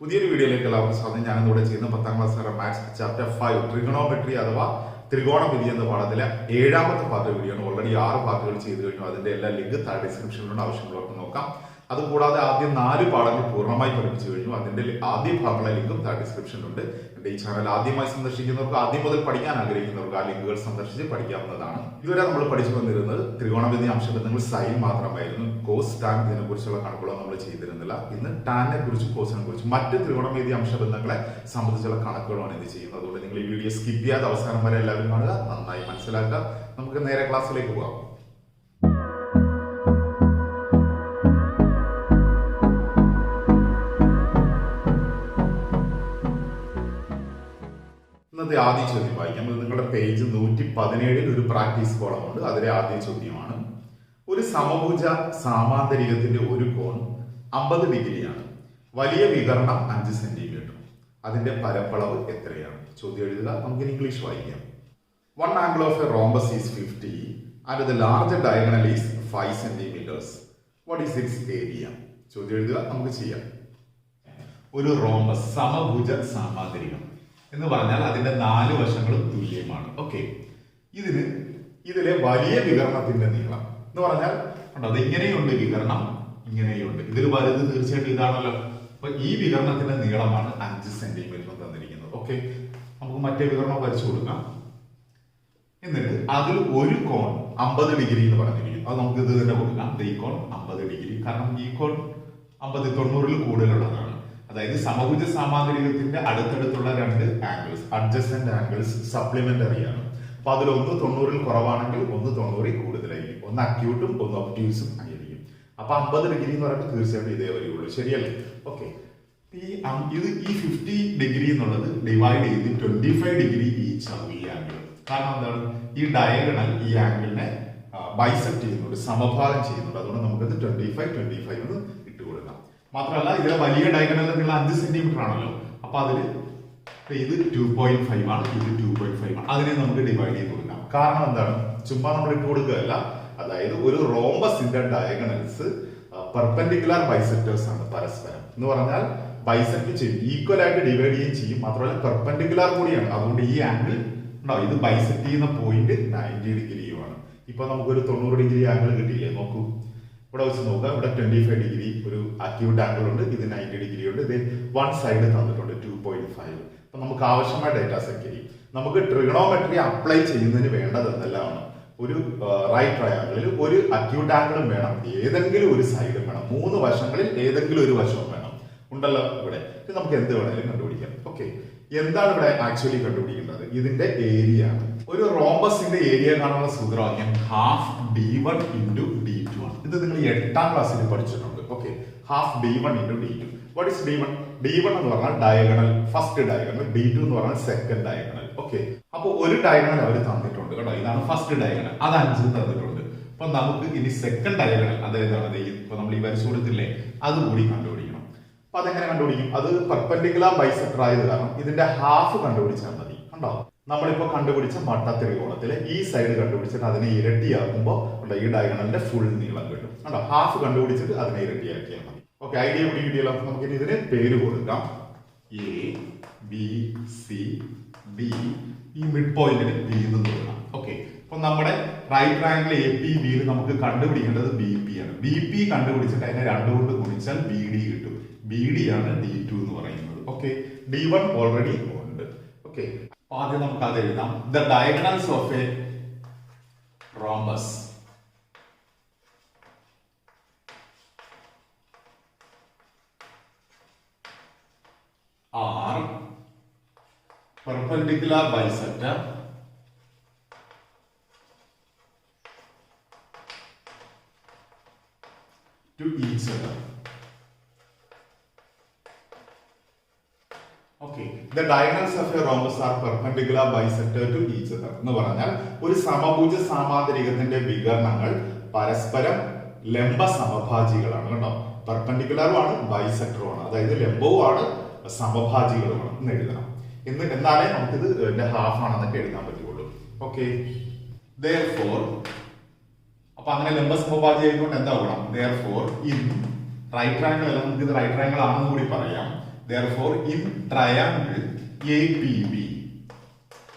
പുതിയൊരു വീഡിയോയിലേക്ക് എല്ലാവർക്കും സ്വാഗതം. ഞാനിവിടെ ചെയ്യുന്ന 10ാം ക്ലാസ് മാത്സ് ചാപ്റ്റർ 5 ട്രിഗണോമെട്രി അഥവാ ത്രികോണമിതി എന്ന പാഠത്തിലെ 7ാമത്തെ പാർട്ട് വീഡിയോ ആണ്. ഓൾറെഡി 6 പാർട്ടുകൾ ചെയ്തു കഴിഞ്ഞു. അതിന്റെ എല്ലാ ലിങ്ക് താഴെ ഡിസ്ക്രിപ്ഷനിലുണ്ട്, ആവശ്യമുള്ളവർക്ക് നോക്കാം. അതുകൂടാതെ ആദ്യം 4 പാഠങ്ങൾ പൂർണ്ണമായി പഠിപ്പിച്ചു കഴിഞ്ഞു. അതിന്റെ ആദ്യ ഭാഗങ്ങളെ ലിങ്കും താഴെ ഡിസ്ക്രിപ്ഷനിലുണ്ട്. എന്റെ ഈ ചാനൽ ആദ്യമായി സന്ദർശിക്കുന്നവർക്ക്, ആദ്യം മുതൽ പഠിക്കാൻ ആഗ്രഹിക്കുന്നവർക്ക് ആ ലിങ്കുകൾ സന്ദർശിച്ച് പഠിക്കാവുന്നതാണ്. ഇതുവരെ നമ്മൾ പഠിച്ചു വന്നിരുന്നത് ത്രികോണമിതി അംശബന്ധങ്ങൾ സൈൻ മാത്രമായിരുന്നു. കോസ്, ടാൻ ഇതിനെ കുറിച്ചുള്ള കണക്കുകളോ നമ്മൾ ചെയ്തിരുന്നില്ല. ഇന്ന് ടാനെ കുറിച്ച്, കോസിനെ കുറിച്ച്, മറ്റ് ത്രികോണമിതി അംശബന്ധങ്ങളെ സംബന്ധിച്ചുള്ള കണക്കുകളാണ് ഇത് ചെയ്യുന്നത്. അതുകൊണ്ട് നിങ്ങൾ ഈ വീഡിയോ സ്കിപ്പ് ചെയ്യാതെ അവസാനം വരെ എല്ലാവരും കാണുക, നന്നായി മനസ്സിലാക്കുക. നമുക്ക് നേരെ ക്ലാസ്സിലേക്ക് പോകാം. ഇന്നത്തെ ആദ്യ ചോദ്യം വായിക്കാം. നിങ്ങളുടെ പേജ് 117 ഒരു പ്രാക്ടീസ് കോളം ഉണ്ട്. അതിലെ ആദ്യ ചോദ്യമാണ്: ഒരു സമഭുജ സാമാന്തരികത്തിന്റെ ഒരു കോൺ 50 ഡിഗ്രിയാണ്. വലിയ വികരണം 5 സെന്റിമീറ്റർ. അതിന്റെ പരപ്പളവ് എത്രയാണ്? ചോദ്യം എഴുതുക. നമുക്ക് ഇംഗ്ലീഷ് വായിക്കാം. One angle of a rhombus is 50 and the larger diagonal is 5 centimeters. What is its area? ചോദ്യം എഴുതുക. നമുക്ക് ചെയ്യാം. ഒരു റോംബസ്, സമഭുജ സാമാന്തരികം എന്ന് പറഞ്ഞാൽ അതിന്റെ 4 വശങ്ങളും തുല്യമാണ്. ഓക്കെ, ഇതിലെ വലിയ വികരണത്തിന്റെ നീളം എന്ന് പറഞ്ഞാൽ അത് ഇങ്ങനെയുണ്ട് വികരണം, ഇങ്ങനെയുണ്ട്. ഇതിൽ വലുത് തീർച്ചയായിട്ടും ഇതാണല്ലോ. അപ്പൊ ഈ വികരണത്തിന്റെ നീളമാണ് 5 സെന്റിമീറ്റർ തന്നിരിക്കുന്നത്. ഓക്കെ, നമുക്ക് മറ്റേ വികരണം വരച്ചു കൊടുക്കാം. എന്നിട്ട് അതിൽ ഒരു കോൺ 50 ഡിഗ്രി എന്ന് പറഞ്ഞിരിക്കും. അത് നമുക്ക് ഇത് തന്നെ കൊടുക്കാം. ഈ കോൺ 50 ഡിഗ്രി. കാരണം ഈ കോൺ 90 കൂടുതലുള്ളതാണ്. അതായത് സമഭുജ സാമാന്തരികത്തിന്റെ അടുത്തടുത്തുള്ള 2 ആംഗിൾസ്, അഡ്ജസന്റ് ആംഗിൾസ് സപ്ലിമെന്ററി ആണ്. അപ്പൊ അതിൽ ഒന്ന് 90 കുറവാണെങ്കിൽ ഒന്ന് 90 കൂടുതലായിരിക്കും. ഒന്ന് അക്യൂട്ടും ഒന്ന് ഒബ്റ്റ്യൂസും ആയിരിക്കും. അപ്പൊ 50 ഡിഗ്രി എന്ന് പറയുമ്പോൾ തീർച്ചയായിട്ടും ഇതേ വരികയുള്ളൂ. ശരിയല്ലേ? ഓക്കെ, ഈ 50 ഡിഗ്രി എന്നുള്ളത് ഡിവൈഡ് ചെയ്ത് 25 ഡിഗ്രി ഈച്ച് ആവും ഈ ആംഗിൾ. കാരണം എന്താണ്? ഈ ഡയഗണൽ ഈ ആംഗിളിനെ ബൈസെക്ട് ചെയ്യുന്നുണ്ട്, സമഭാഗം ചെയ്യുന്നുണ്ട്. അതുകൊണ്ട് നമുക്കത് 25 എന്ന് ഇട്ട് കൊടുക്കാം. മാത്രമല്ല ഇതിലെ വലിയ ഡയഗണലിൽ നിങ്ങൾ 5 സെന്റിമീറ്റർ ആണല്ലോ. അപ്പൊ അതില് ഇത് 2.5 ആണ്, ഇത് 2.5 ആണ്. അതിനെ നമുക്ക് ഡിവൈഡ് ചെയ്ത് കൊടുക്കാം. കാരണം എന്താണ്? ചുമ്മാ നമ്മൾ ഇട്ട് കൊടുക്കുകയല്ല. അതായത് ഒരു റോംബസിന്റെ ഡയഗണൽസ് പെർപെൻഡിക്കുലർ ബൈസെക്ടേഴ്സ് ആണ് പരസ്പരം. എന്ന് പറഞ്ഞാൽ ബൈസെക്ട് ചെയ്യും, ഈക്വൽ ആയിട്ട് ഡിവൈഡ് ചെയ്യുകയും ചെയ്യും. മാത്രമല്ല പെർപെൻഡിക്കുലർ കൂടിയാണ്. അതുകൊണ്ട് ഈ ആംഗിൾ ഉണ്ടാവും. ഇത് ബൈസെക്ട് ചെയ്യുന്ന പോയിന്റ് 90 ഡിഗ്രിയുമാണ്. ഇപ്പൊ നമുക്കൊരു 90 ഡിഗ്രി ആംഗിൾ കിട്ടിയില്ലേ? നോക്കൂ, ഇവിടെ വെച്ച് നോക്കുക. ഇവിടെ 25 ഡിഗ്രി ഒരു അക്യൂട്ട് ആംഗിൾ ഉണ്ട്. ഇത് 90 ഡിഗ്രി ഉണ്ട്. ഇത് വൺ സൈഡ് തന്നിട്ടുണ്ട് 2.5. അപ്പൊ നമുക്ക് ആവശ്യമായ ഡേറ്റ സെറ്റ് ചെയ്യും. നമുക്ക് ട്രിഗണോമെട്രി അപ്ലൈ ചെയ്യുന്നതിന് വേണ്ടത് എന്തെല്ലാമാണ്? ഒരു റൈറ്റ് ട്രയാങ്കിളിൽ ഒരു അക്യൂട്ട് ആംഗിളും വേണം, ഏതെങ്കിലും ഒരു സൈഡും വേണം, 3 വശങ്ങളിൽ ഏതെങ്കിലും ഒരു വശവും വേണം. ഉണ്ടല്ലോ ഇവിടെ. ഇത് നമുക്ക് എന്ത് വേണമെങ്കിലും കണ്ടുപിടിക്കാം. ഓക്കെ, എന്താണ് ഇവിടെ ആക്ച്വലി കണ്ടുപിടിക്കേണ്ടത്? ഇതിന്റെ ഏരിയ ആണ്. ഒരു റോംബസിന്റെ ഏരിയ കാണാനുള്ള സൂത്രവാക്യം ഹാഫ് d1 ഇൻറ്റു d2 ആണ്. ഇത് നിങ്ങൾ 8ാം ക്ലാസ്സിൽ പഠിച്ചിട്ടുണ്ട്. Okay, half d1 into d2. What is d1? d1 എന്ന് പറഞ്ഞാൽ ഡയഗണൽ, ഫസ്റ്റ് ഡയഗണൽ. d2 എന്ന് പറഞ്ഞാൽ സെക്കൻഡ് ഡയഗണൽ. ഓക്കെ, അപ്പൊ ഒരു ഡയഗണൽ അവർ തന്നിട്ടുണ്ട് കേട്ടോ. ഇതാണ് ഫസ്റ്റ് ഡയഗണൽ, അത് 5 തന്നിട്ടുണ്ട്. അപ്പൊ നമുക്ക് ഇനി സെക്കൻഡ് ഡയഗണൽ, അതായത് ഇപ്പൊ നമ്മൾ ഈ വരച്ചു കൊടുത്തില്ലേ, അത് കൂടി കണ്ടുപിടിക്കണം. അപ്പൊ അതെങ്ങനെ കണ്ടുപിടിക്കും? അത് പെർപെൻഡിക്കുലർ ബൈസെക്ടർ ആയത് കാരണം ഇതിന്റെ ഹാഫ് കണ്ടുപിടിച്ചാൽ മതി. കണ്ടോ, നമ്മളിപ്പോ കണ്ടുപിടിച്ച മട്ട ത്രികോണത്തിലെ ഈ സൈഡ് കണ്ടുപിടിച്ചിട്ട് അതിനെ ഇരട്ടിയാക്കുമ്പോൾ ഈ ഡയഗണലിന്റെ ഫുൾ നീളം കിട്ടും. കണ്ടോ, ഹാഫ് കണ്ടുപിടിച്ചിട്ട് അതിനെ ഇരട്ടിയാക്കിയാൽ മതി. ഓക്കെ, ഐഡിയ കൂടി കിട്ടിയല്ലോ. നമുക്ക് ഇനി ഇതിന് പേര് കൊടുക്കാം. A B C D. ഈ മിഡ് പോയിന്റിന് ബി എന്ന് കൊടുക്കാം. ഓക്കെ, അപ്പൊ നമ്മുടെ റൈറ്റ് ട്രയാങ്കിൾ എ പി ബിയിൽ നമുക്ക് കണ്ടുപിടിക്കേണ്ടത് ബി പി ആണ്. ബി പി കണ്ടുപിടിച്ചിട്ട് അതിനെ 2 കൊണ്ട് ഗുണിച്ചാൽ ബി ഡി കിട്ടും. ബി ഡി ആണ് d2 എന്ന് പറയുന്നത്. ഓക്കെ, d1 ഓൾറെഡി ഉണ്ട്. ഓക്കെ, ആദ്യം നമുക്ക് അത് എഴുതാം. The diagonals of A rhombus are perpendicular bisector to each other. Okay, the diagonals of a rhombus are perpendicular bisector to each other. എന്ന് പറഞ്ഞാൽ ഒരു സമഭുജ സാമാന്തരികത്തിന്റെ വികരണങ്ങൾ പരസ്പരം ലംബ സമഭാജികളാണ് കേട്ടോ. പെർപെൻഡിക്കുലറുമാണ്, ബൈസെക്ടറുമാണ്. അതായത് ലംബവുമാണ്, സമഭാജികളുമാണ് എന്ന് എഴുതണം. എന്നാലേ നമുക്കിത് ഇതിന്റെ ഹാഫ് ആണെന്നൊക്കെ എഴുതാൻ പറ്റുള്ളൂ. ഓക്കെ, therefore അപ്പൊ അങ്ങനെ ലംബ സമഭാജി ആയതുകൊണ്ട് എന്താ ഗുണം? therefore in റൈറ്റ് ട്രയാങ്കിൾ അല്ല, നമുക്ക് ഇത് റൈറ്റ് ട്രയാങ്കിൾ ആണെന്ന് കൂടി പറയാം. therefore in triangle APB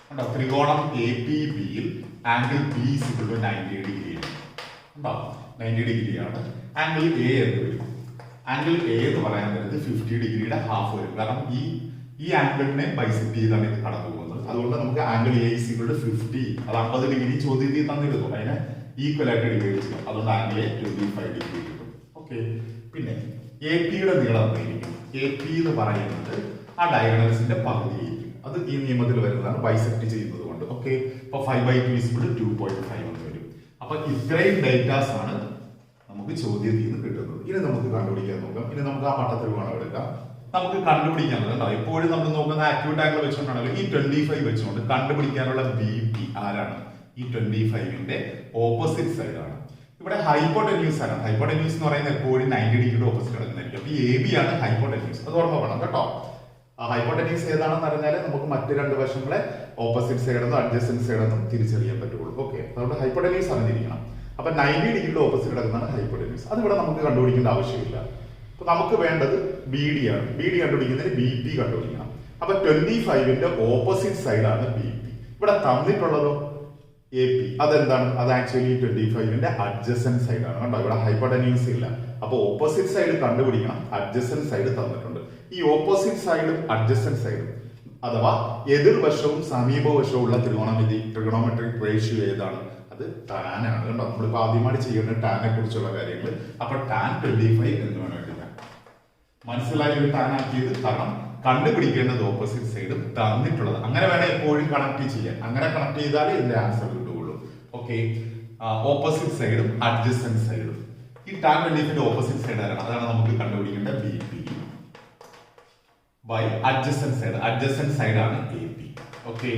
കണ്ടോ ത്രികോണം APB യിൽ angle B is equal to 90 degree കണ്ടോ 90 ഡിഗ്രിയാണ് ആംഗിൾ A എന്ന് വരും ആംഗിൾ A എന്ന് പറയാൻ നേരത്ത് 50 ഡിഗ്രിയുടെ ഹാഫ് വരും കാരണം ഈ ആംഗിളിനെ ബൈസെക്ട് ചെയ്താണ് ഇത് കടന്നു പോകുന്നത് അതുകൊണ്ട് നമുക്ക് angle A is equal to 50 അത് 50 ഡിഗ്രി ചോദ്യത്തിൽ തന്നിരുന്നു അതിനെ ഈക്വൽ ആയിട്ട് ഡിവൈഡ് ചെയ്യാം അതുകൊണ്ട് ആംഗിൾ A 25 ഡിഗ്രി കിട്ടും ഓക്കെ പിന്നെ AP യുടെ നീളം എന്തായിരിക്കും AP എന്ന് പറയുന്നത് ആ ഡയഗണൽസിന്റെ പകുതിയായിരിക്കും അത് ഈ നിയമത്തിൽ വരുന്നതാണ് ബൈസെക്ട് ചെയ്യുന്നത് കൊണ്ട് ഓക്കെ അപ്പൊ 5/2 is equal to 2.5 എന്ന് വരും അപ്പൊ ഇത്രയും ഡേറ്റാസ് ആണ് നമുക്ക് ചോദ്യത്തിൽ നിന്ന് കിട്ടുന്നത് ഇനി നമുക്ക് കണ്ടുപിടിക്കാൻ നോക്കാം ഇനി നമുക്ക് ആ മട്ടത്രികോണം എടുക്കാം നമുക്ക് കണ്ടുപിടിക്കാൻ കണ്ടോ എപ്പോഴും നമ്മൾ നോക്കുന്ന ആക്യൂട്ട് ആംഗിൾ വെച്ചുകൊണ്ടാണല്ലോ ഈ 25 വെച്ചുകൊണ്ട് കണ്ടുപിടിക്കാനുള്ള BP ആരാണ് ഈ 25ന്റെ ഓപ്പോസിറ്റ് സൈഡ് ആണ് ഇവിടെ ഹൈപ്പോടെന്യൂസ് ആണ് ഹൈപ്പോടെന്യൂസ് എന്ന് പറയുന്നത് എപ്പോഴും 90 ഡിഗ്രിയുടെ ഓപ്പോസിറ്റ് കിടക്കുന്നതായിരിക്കും അപ്പൊ AB ആണ് ഹൈപ്പോടെന്യൂസ് അത് ഓർമ്മ വേണം കേട്ടോ ഹൈപ്പോടെന്യൂസ് ഏതാണെന്ന് അറിഞ്ഞാൽ നമുക്ക് മറ്റു രണ്ട് വശങ്ങളെ ഓപ്പോസിറ്റ് സൈഡെന്നും അഡ്ജസ്റ്റന്റ് സൈഡെന്നും തിരിച്ചറിയാൻ പറ്റുള്ളൂ ഓക്കെ അതുകൊണ്ട് ഹൈപ്പോടെന്യൂസ് അറിഞ്ഞിരിക്കണം അപ്പൊ 90 ഡിഗ്രിയുടെ ഓപ്പോസിറ്റ് കിടക്കുന്നതാണ് ഹൈപ്പോടെന്യൂസ് അത് ഇവിടെ നമുക്ക് കണ്ടുപിടിക്കേണ്ട ആവശ്യമില്ല അപ്പൊ നമുക്ക് വേണ്ടത് BD ആണ് BD കണ്ടുപിടിക്കുന്നതിന് BP കണ്ടുപിടിക്കണം അപ്പൊ 25ന്റെ ഓപ്പോസിറ്റ് സൈഡാണ് BP ഇവിടെ തന്നിട്ടുള്ളതോ AP അതെന്താണ് അത് ആക്ച്വലി 25ന്റെ അഡ്ജസന്റ് സൈഡ് ആണ് കണ്ടോ ഇവിടെ ഹൈപ്പോടെന്യൂസ് ഇല്ല അപ്പൊ ഓപ്പോസിറ്റ് സൈഡ് കണ്ടുപിടിക്കണം അഡ്ജസന്റ് സൈഡ് തന്നിട്ടുണ്ട് ഈ ഓപ്പോസിറ്റ് സൈഡും അഡ്ജസന്റ് സൈഡും അഥവാ എതിർവശവും സമീപവശവും ഉള്ള ട്രിഗണോമെട്രിക് റേഷ്യോ ഏതാണ് അത് ടാൻ ആണ് കണ്ടോ നമ്മളിപ്പോ ആദ്യമായിട്ട് ചെയ്യേണ്ട ടാനെ കുറിച്ചുള്ള കാര്യങ്ങൾ അപ്പൊ ടാൻ 25 എന്ന് വേണം എടുക്കാൻ മനസ്സിലായി ഒരു ടാൻ ആക്കിയത് കാരണം കണ്ടുപിടിക്കേണ്ടത് ഓപ്പോസിറ്റ് സൈഡും തന്നിട്ടുള്ളത് അങ്ങനെ വേണം എപ്പോഴും കണക്ട് ചെയ്യാൻ അങ്ങനെ കണക്ട് ചെയ്താലേ ഇതിന്റെ ആൻസർ കിട്ടുകയുള്ളൂ ഓക്കെ ഓപ്പോസിറ്റ് സൈഡും അഡ്ജസ്റ്റന്റ് സൈഡും ഈ ടാൻ 25ന്റെ ഓപ്പോസിറ്റ് സൈഡ് ആരാണ് അതാണ് നമുക്ക് കണ്ടുപിടിക്കേണ്ട BP ബൈ അഡ്ജസ്റ്റന്റ് സൈഡ് ആണ് AP ഓക്കെ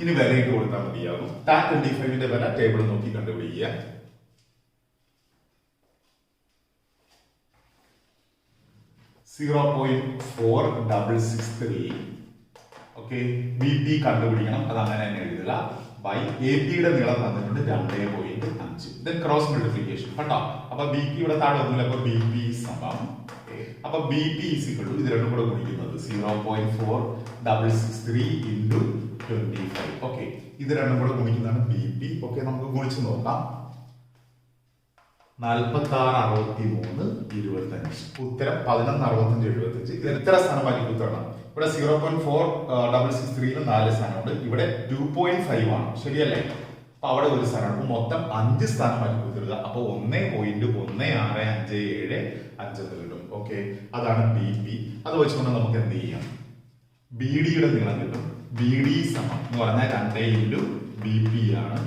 ഇനി വില ഇട്ട് കൊടുത്താൽ മതിയാകും ടാൻ 25ന്റെ വില ടേബിൾ നോക്കി കണ്ടുപിടിക്കുക 0.4663 ഓക്കെ BP കണ്ടുപിടിക്കണം അത് അങ്ങനെ തന്നെ എഴുതുക ബൈ AP യുടെ നീളം തന്നിട്ടുണ്ട് 2.5 ദെൻ ക്രോസ് മൾട്ടിപ്ലിക്കേഷൻ കണ്ടോ അപ്പൊ BP ഇവിടെ താഴെ ഒന്നുമില്ല അപ്പൊ BP സമം അപ്പൊ BP is equal to ഇത് രണ്ടും കൂടെ ഗുണിക്കുന്നത് 0.4663 into 25 ഓക്കെ ഇത് രണ്ടും കൂടെ ഗുണിക്കുന്നതാണ് BP ഓക്കെ നമുക്ക് ഗുണിച്ച് നോക്കാം 466325 ഉത്തരം 116575 ഇത് എത്ര സ്ഥാനം മാറ്റി ഉത്തരണം ഇവിടെ 0.4663 4 സ്ഥാനമുണ്ട് ഇവിടെ 2.5 ആണ് ശരിയല്ലേ അപ്പൊ അവിടെ ഒരു സ്ഥാനമാണ് മൊത്തം 5 സ്ഥാനം മാറ്റി കൊടുത്തിരുക അപ്പൊ 1.1657 5 കിട്ടും ഓക്കെ അതാണ് BP അത് വെച്ചുകൊണ്ട് നമുക്ക് എന്ത് ചെയ്യാം BD യുടെ നീളം കിട്ടും BD സമം എന്ന് പറഞ്ഞാൽ 2 into BP ആണ്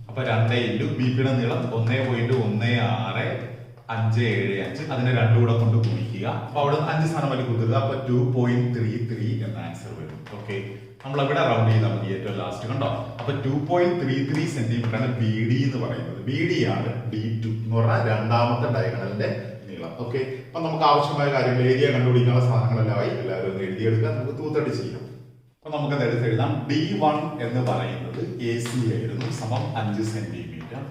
അപ്പൊ 2 into BP യുടെ നീളം 1.1657 അതിനെ രണ്ടും കൂടെ കൊണ്ട് ഗുണിക്കുക അപ്പൊ അവിടെ 5 സ്ഥാനം മാറ്റി കൊടുത്തിരുക അപ്പൊ 2.33 എന്ന ആൻസർ വരും ഓക്കെ നമ്മൾ അവിടെ റൗണ്ട് ചെയ്താൽ മതി ഏറ്റവും ലാസ്റ്റ് കണ്ടോ അപ്പൊ 2.33 സെന്റിമീറ്റർ ആണ് BD എന്ന് പറയുന്നത് BD ആണ് D2 എന്ന് പറഞ്ഞാൽ രണ്ടാമത്തെ ഡയഗണലിന്റെ നീളം ഓക്കെ അപ്പൊ നമുക്ക് ആവശ്യമായ കാര്യങ്ങൾ ഏരിയ കണ്ടുപിടിക്കാനുള്ള സാധനങ്ങളെല്ലാമായി എല്ലാവരും ഒന്ന് എഴുതിയെടുക്കുക നമുക്ക് തൂത്തടി ചെയ്യാം അപ്പൊ നമുക്ക് അത് എടുത്ത് എഴുതാം D1 എന്ന് പറയുന്നത് AC ആയിരുന്നു സമം 5 സെന്റിമീറ്റർ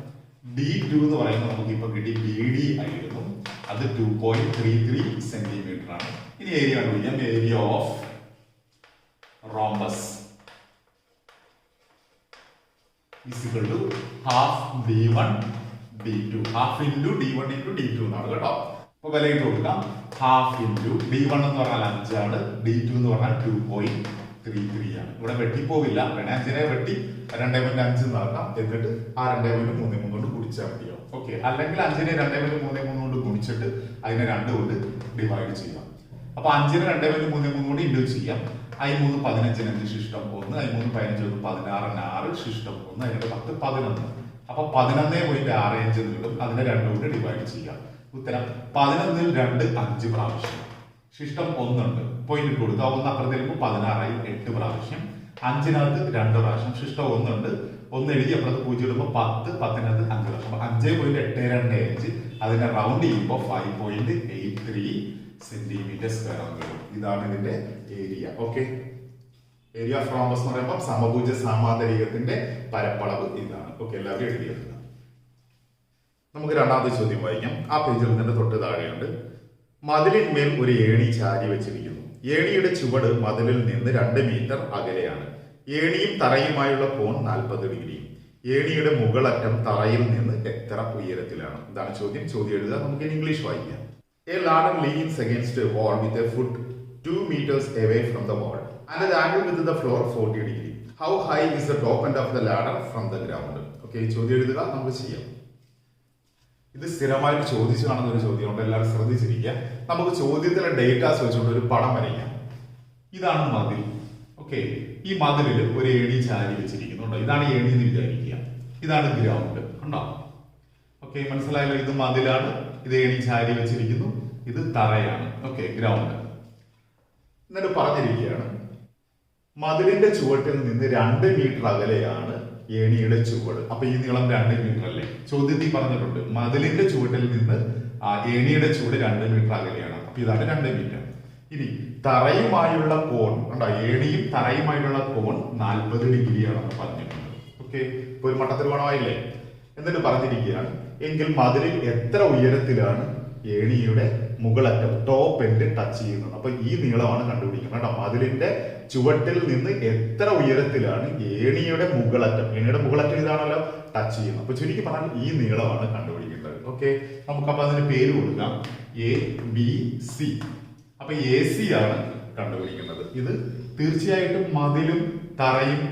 D2 എന്ന് പറയുന്നത് നമുക്ക് ഇപ്പൊ കിട്ടി BD ആയിരുന്നു അത് 2.33 സെന്റിമീറ്റർ ആണ് ഇനി ഏരിയ കണ്ടുപിടിക്കാം area of rhombus is equal to half D1 D2 half into D1 into D2 എന്നാണ് കേട്ടോ അപ്പൊ വില ഇട്ട് കൊടുക്കാം half into D1 എന്ന് പറഞ്ഞാൽ 5 ആണ് D2 എന്ന് പറഞ്ഞാൽ 2.33 ആണ് ഇവിടെ വെട്ടിപ്പോവില്ല വേണേ 5നെ വെട്ടി 2.5 എന്നാക്കാം എന്നിട്ട് ആ 2.33 കൊണ്ട് ഗുണിച്ചാൽ മതിയാവും ഓക്കെ അല്ലെങ്കിൽ 5നെ 2.33 കൊണ്ട് ഗുണിച്ചിട്ട് അതിനെ 2 കൊണ്ട് ഡിവൈഡ് ചെയ്യാം അപ്പൊ 5നെ 2.33 കൊണ്ട് ഇൻഡ്യൂസ് ചെയ്യാം I3 15 ശിഷ്ടം 1 I3 15 16 6 ശിഷ്ടം 1 അതിന്റെ 10 11 അപ്പൊ 11.65 കിട്ടും അതിനെ 2 കൊണ്ട് ഡിവൈഡ് ചെയ്യാം ഉത്തരം 11 ൽ 2 5 പ്രാവശ്യം ശിഷ്ടം 1 ഉണ്ട് പോയിന്റ് ഇട്ട് കൊടുക്കുക 1 അപ്പുറത്തേക്ക് 16 ആയി 8 പ്രാവശ്യം 5നകത്ത് 2 പ്രാവശ്യം ശിഷ്ടം 1 ഉണ്ട് 1 എഴുതി അപ്പുറത്ത് 0 ഇടുമ്പോൾ 10 10നകത്ത് 5 പ്രാവശ്യം 5.825 അതിനെ റൗണ്ട് ചെയ്യുമ്പോൾ 5.83 സെന്റിമീറ്റർ സ്ക്വയർ ആണ് വരും ഇതാണ് ഇതിന്റെ area okay area of rhombus എന്ന് പറയുമ്പോൾ സമഭുജ സാമാന്തരികത്തിന്റെ പരപ്പളവ് ഇതാണ് ഓക്കെ എല്ലാവരും എഴുതിയെടുക്കുക നമുക്ക് രണ്ടാമത്തെ ചോദ്യം വായിക്കാം ആ പേജിൽ തന്നെ തൊട്ട് താഴെയുണ്ട് മതിലിന്മേൽ ഒരു ഏണി ചാരി വെച്ചിരിക്കുന്നു ഏണിയുടെ ചുവട് മതിലിൽ നിന്ന് 2 മീറ്റർ അകലെയാണ്. ഏണിയും തറയുമായുള്ള കോൺ 40 ഡിഗ്രിയും. ഏണിയുടെ മുകളറ്റം തറയിൽ നിന്ന് എത്ര ഉയരത്തിലാണ്? ഇതാണ് ചോദ്യം. ചോദ്യം എഴുതുക. നമുക്ക് ഇംഗ്ലീഷ് വായിക്കാം. A ladder leans against a wall with a foot 2 meters away from the wall and the angle with the floor 40 degree. How high is the top end of the ladder from the ground? Okay, ചോദ്യം എഴുതുക. നമുക്ക് ചെയ്യാം. ഇത് സ്ഥിരമായിട്ട് ചോദിച്ചു കാണുന്ന ഒരു ചോദ്യമുണ്ട്. എല്ലാവരും ശ്രദ്ധിച്ചിരിക്കുക. നമുക്ക് ചോദ്യത്തിലെ ഡേറ്റാസ് വെച്ചുകൊണ്ട് ഒരു പടം വരയ്ക്കാം. ഇതാണ് മതിൽ. ഓക്കെ, ഈ മതിലിൽ ഒരു ഏണി ചാരി വെച്ചിരിക്കുന്നുണ്ടോ? ഇതാണ് ഏണി എന്ന് വിചാരിക്കുക. ഇതാണ് ഗ്രൗണ്ട്. ഉണ്ടോ? ഓക്കെ, മനസ്സിലായല്ലോ. ഇത് മതിലാണ്, ഇത് ഏണി ചാരി വെച്ചിരിക്കുന്നു, ഇത് തറയാണ്. Okay, ground. എന്നിട്ട് പറഞ്ഞിരിക്കുകയാണ് മതിലിന്റെ ചുവട്ടിൽ നിന്ന് 2 മീറ്റർ അകലെയാണ് ഏണിയുടെ ചുവട്. അപ്പൊ ഈ നീളം 2 മീറ്റർ അല്ലേ? ചോദ്യത്തിൽ പറഞ്ഞിട്ടുണ്ട് മതിലിന്റെ ചുവട്ടിൽ നിന്ന് ഏണിയുടെ ചുവട് 2 മീറ്റർ അകലെയാണ്. അപ്പൊ ഇതാണ് 2 മീറ്റർ. ഇനി തറയുമായുള്ള കോൺ ഉണ്ടോ? ഏണിയും തറയുമായുള്ള കോൺ 40 ഡിഗ്രിയാണെന്ന് പറഞ്ഞിട്ടുണ്ട്. ഓക്കെ, ഇപ്പൊ ഒരു മട്ടത്തിരുവണമായില്ലേ? എന്നിട്ട് പറഞ്ഞിരിക്കുകയാണ് എങ്കിൽ മതിലിൽ എത്ര ഉയരത്തിലാണ് ഏണിയുടെ മുകളറ്റം ടോപ്പ് എൻഡ് ടച്ച് ചെയ്യുന്നത്? അപ്പൊ ഈ നീളമാണ് കണ്ടുപിടിക്കുന്നത് കേട്ടോ. മതിലിന്റെ ചുവട്ടിൽ നിന്ന് എത്ര ഉയരത്തിലാണ് ഏണിയുടെ മുകളറ്റം ഇതാണല്ലോ ടച്ച് ചെയ്യുന്നത്. അപ്പൊ ചുരുക്കി പറഞ്ഞാൽ ഈ നീളമാണ് കണ്ടുപിടിക്കേണ്ടത്. ഓക്കെ, നമുക്കപ്പൊ അതിന് പേര് കൊടുക്കാം ABC. അപ്പൊ AC ആണ് കണ്ടുപിടിക്കുന്നത്. ഇത് തീർച്ചയായിട്ടും മതിലും തറയും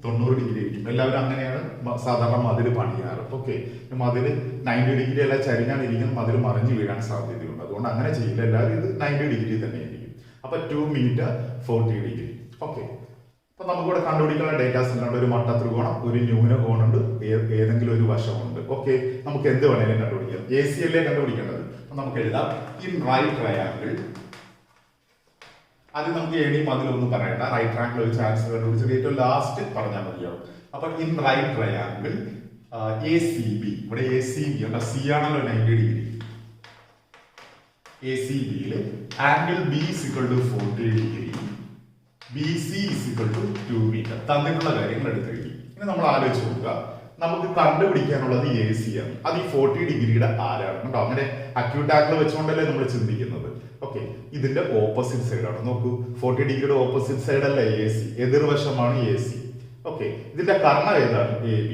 90 ഡിഗ്രി ആയിരിക്കും. എല്ലാവരും അങ്ങനെയാണ് സാധാരണ മതിൽ പണിയാറ്. ഓക്കെ, മതില് 90 ഡിഗ്രി അല്ല ചരിഞ്ഞാണ് ഇരിക്കുന്നത്, മതിൽ മറിഞ്ഞു വീഴാൻ സാധ്യതയുണ്ട്. അതുകൊണ്ട് അങ്ങനെ ചെയ്യില്ല. എല്ലാവരും ഇത് 90 ഡിഗ്രി തന്നെ ആയിരിക്കും. അപ്പൊ 2 മീറ്റർ 40 ഡിഗ്രി. ഓക്കെ, അപ്പൊ നമുക്കിവിടെ കണ്ടുപിടിക്കുന്ന ഡേറ്റാസ് ഉണ്ട്. ഒരു മട്ട ത്രികോണം, ഒരു ന്യൂന കോണുണ്ട്, ഏതെങ്കിലും ഒരു വശമുണ്ട്. ഓക്കെ, നമുക്ക് എന്ത് വേണേലും കണ്ടുപിടിക്കാം. AC അല്ലേ കണ്ടുപിടിക്കേണ്ടത്. നമുക്ക് എഴുതാം ഇൻ റൈറ്റ് ട്രയാങ്കിൾ. ആദ്യം നമുക്ക് ഏണി മതിലൊന്നും പറയണ്ട. റൈറ്റ് ട്രയാങ്കിൾ വെച്ച് ആൻസർ കണ്ടുപിടിച്ചത് ഏറ്റവും ലാസ്റ്റ് പറഞ്ഞാൽ മതിയാവും. അപ്പൊ ഇൻ റൈറ്റ് ട്രയാങ്കിൾ ACB, ഇവിടെ ACB അല്ല, സി ആണല്ലോ 90 degree. ACB angle B is equal to 40 degree, BC is equal to 2 metre. തന്നിട്ടുള്ള കാര്യങ്ങൾ എടുത്തിരിക്കും. ഇനി നമ്മൾ ആലോചിച്ച് നോക്കുക. നമുക്ക് കണ്ടുപിടിക്കാനുള്ളത് AC ആണ്. അത് ഈ 40 ഡിഗ്രിയുടെ ആരാണ് കേട്ടോ. അങ്ങനെ അക്യൂട്ട് ആംഗിൾ വെച്ചുകൊണ്ടല്ലേ നമ്മൾ ചിന്തിക്കുന്നത്. ഓക്കെ, ഇതിന്റെ ഓപ്പോസിറ്റ് സൈഡാണ്. നോക്കൂ, 40 ഡിഗ്രിയുടെ ഓപ്പോസിറ്റ് സൈഡ് അല്ല AC, എതിർവശമാണ് AC. ഓക്കെ, ഇതിന്റെ കർണം ഏതാണ്? AB.